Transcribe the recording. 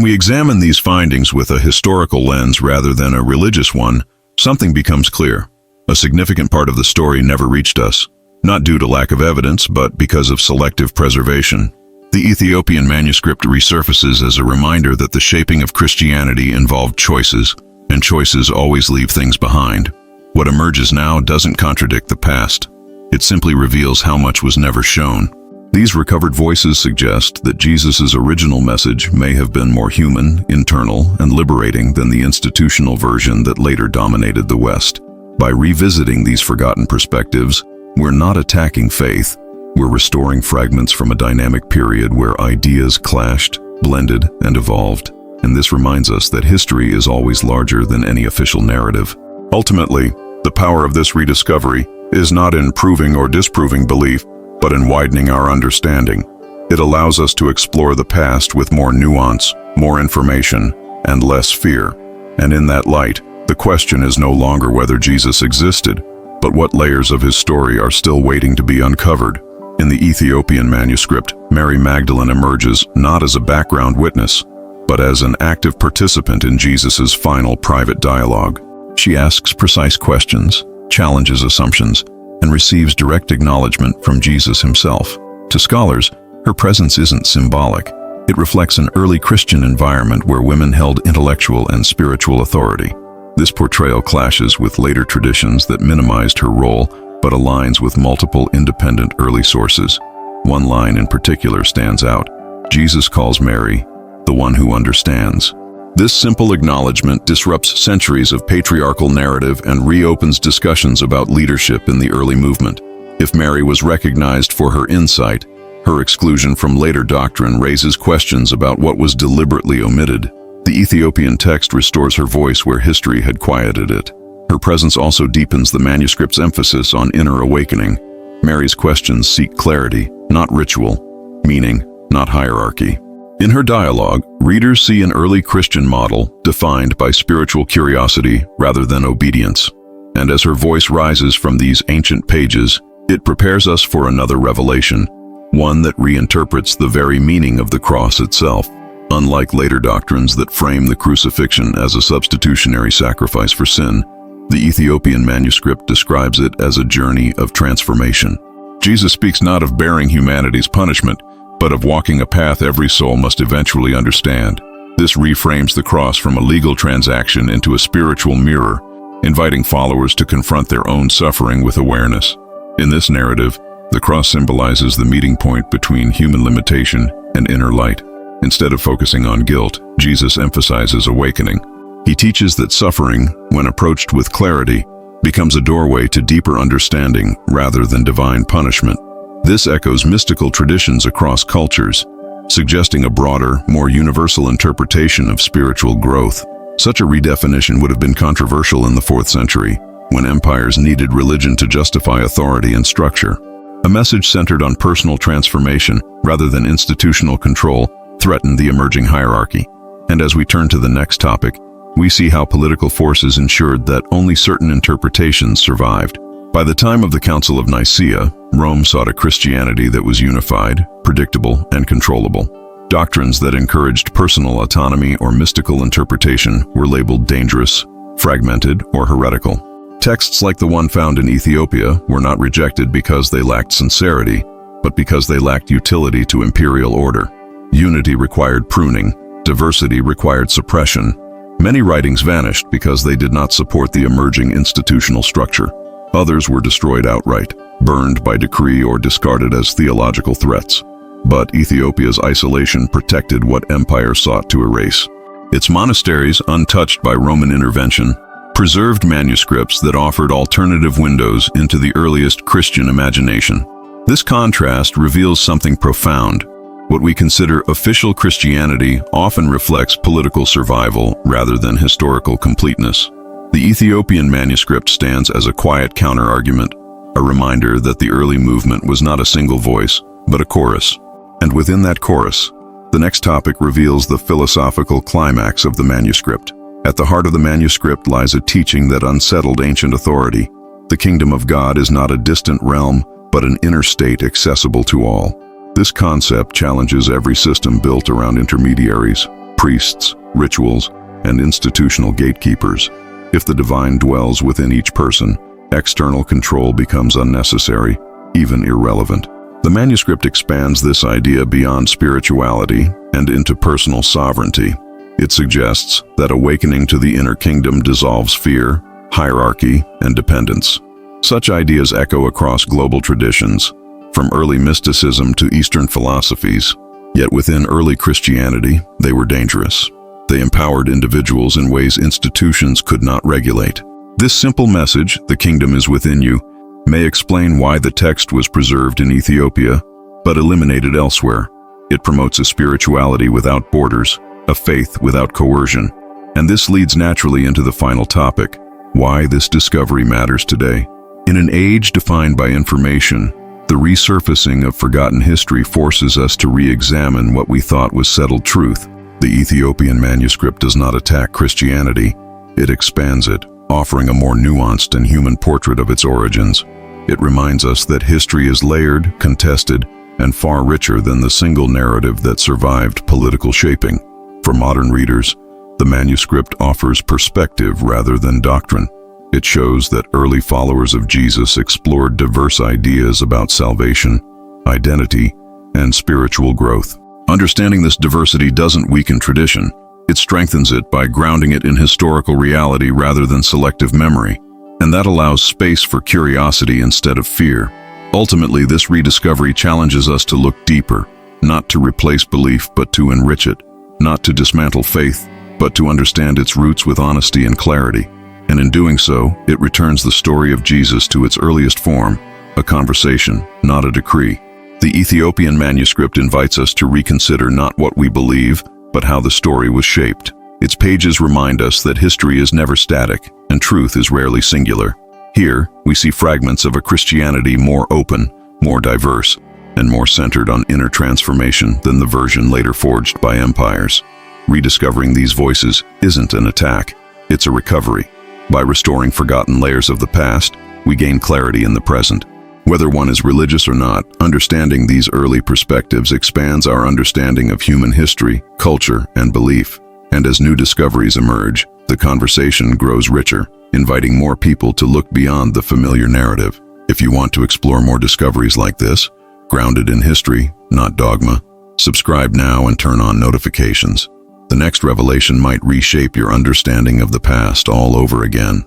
When we examine these findings with a historical lens rather than a religious one, something becomes clear. A significant part of the story never reached us, not due to lack of evidence, but because of selective preservation. The Ethiopian manuscript resurfaces as a reminder that the shaping of Christianity involved choices, and choices always leave things behind. What emerges now doesn't contradict the past. It simply reveals how much was never shown. These recovered voices suggest that Jesus' original message may have been more human, internal, and liberating than the institutional version that later dominated the West. By revisiting these forgotten perspectives, we're not attacking faith. We're restoring fragments from a dynamic period where ideas clashed, blended, and evolved. And this reminds us that history is always larger than any official narrative. Ultimately, the power of this rediscovery is not in proving or disproving belief, but in widening our understanding. It allows us to explore the past with more nuance, more information, and less fear. And in that light, the question is no longer whether Jesus existed, but what layers of his story are still waiting to be uncovered. In the Ethiopian manuscript, Mary Magdalene emerges not as a background witness, but as an active participant in Jesus' final private dialogue. She asks precise questions, challenges assumptions, and receives direct acknowledgement from Jesus himself. To scholars, her presence isn't symbolic. It reflects an early Christian environment where women held intellectual and spiritual authority. This portrayal clashes with later traditions that minimized her role, but aligns with multiple independent early sources. One line in particular stands out. Jesus calls Mary, the one who understands. This simple acknowledgement disrupts centuries of patriarchal narrative and reopens discussions about leadership in the early movement. If Mary was recognized for her insight, her exclusion from later doctrine raises questions about what was deliberately omitted. The Ethiopian text restores her voice where history had quieted it. Her presence also deepens the manuscript's emphasis on inner awakening. Mary's questions seek clarity, not ritual, meaning, not hierarchy. In her dialogue, readers see an early Christian model defined by spiritual curiosity rather than obedience. And as her voice rises from these ancient pages, it prepares us for another revelation, one that reinterprets the very meaning of the cross itself. Unlike later doctrines that frame the crucifixion as a substitutionary sacrifice for sin, the Ethiopian manuscript describes it as a journey of transformation. Jesus speaks not of bearing humanity's punishment, but of walking a path every soul must eventually understand. This reframes the cross from a legal transaction into a spiritual mirror, inviting followers to confront their own suffering with awareness. In this narrative, the cross symbolizes the meeting point between human limitation and inner light. Instead of focusing on guilt, Jesus emphasizes awakening. He teaches that suffering, when approached with clarity, becomes a doorway to deeper understanding rather than divine punishment. This echoes mystical traditions across cultures, suggesting a broader, more universal interpretation of spiritual growth. Such a redefinition would have been controversial in the 4th century, when empires needed religion to justify authority and structure. A message centered on personal transformation rather than institutional control threatened the emerging hierarchy. And as we turn to the next topic, we see how political forces ensured that only certain interpretations survived. By the time of the Council of Nicaea, Rome sought a Christianity that was unified, predictable, and controllable. Doctrines that encouraged personal autonomy or mystical interpretation were labeled dangerous, fragmented, or heretical. Texts like the one found in Ethiopia were not rejected because they lacked sincerity, but because they lacked utility to imperial order. Unity required pruning, diversity required suppression. Many writings vanished because they did not support the emerging institutional structure. Others were destroyed outright, burned by decree or discarded as theological threats. But Ethiopia's isolation protected what empire sought to erase. Its monasteries, untouched by Roman intervention, preserved manuscripts that offered alternative windows into the earliest Christian imagination. This contrast reveals something profound. What we consider official Christianity often reflects political survival rather than historical completeness. The Ethiopian manuscript stands as a quiet counter-argument, a reminder that the early movement was not a single voice, but a chorus. And within that chorus, the next topic reveals the philosophical climax of the manuscript. At the heart of the manuscript lies a teaching that unsettled ancient authority. The kingdom of God is not a distant realm, but an inner state accessible to all. This concept challenges every system built around intermediaries. priests, rituals, and institutional gatekeepers. If the divine dwells within each person, external control becomes unnecessary, even irrelevant. The manuscript expands this idea beyond spirituality and into personal sovereignty. It suggests that awakening to the inner kingdom dissolves fear, hierarchy, and dependence. Such ideas echo across global traditions, from early mysticism to Eastern philosophies. Yet within early Christianity, they were dangerous. They empowered individuals in ways institutions could not regulate. This simple message, "The kingdom is within you," may explain why the text was preserved in Ethiopia, but eliminated elsewhere. It promotes a spirituality without borders, a faith without coercion. And this leads naturally into the final topic, why this discovery matters today. In an age defined by information, the resurfacing of forgotten history forces us to re-examine what we thought was settled truth. The Ethiopian manuscript does not attack Christianity, it expands it, offering a more nuanced and human portrait of its origins. It reminds us that history is layered, contested, and far richer than the single narrative that survived political shaping. For modern readers, the manuscript offers perspective rather than doctrine. It shows that early followers of Jesus explored diverse ideas about salvation, identity, and spiritual growth. Understanding this diversity doesn't weaken tradition. It strengthens it by grounding it in historical reality rather than selective memory. And that allows space for curiosity instead of fear. Ultimately, this rediscovery challenges us to look deeper, not to replace belief, but to enrich it, not to dismantle faith, but to understand its roots with honesty and clarity. And in doing so, it returns the story of Jesus to its earliest form, a conversation, not a decree. The Ethiopian manuscript invites us to reconsider not what we believe, but how the story was shaped. Its pages remind us that history is never static, and truth is rarely singular. Here, we see fragments of a Christianity more open, more diverse, and more centered on inner transformation than the version later forged by empires. Rediscovering these voices isn't an attack, it's a recovery. By restoring forgotten layers of the past, we gain clarity in the present. Whether one is religious or not, understanding these early perspectives expands our understanding of human history, culture, and belief. And as new discoveries emerge, the conversation grows richer, inviting more people to look beyond the familiar narrative. If you want to explore more discoveries like this, grounded in history, not dogma, subscribe now and turn on notifications. The next revelation might reshape your understanding of the past all over again.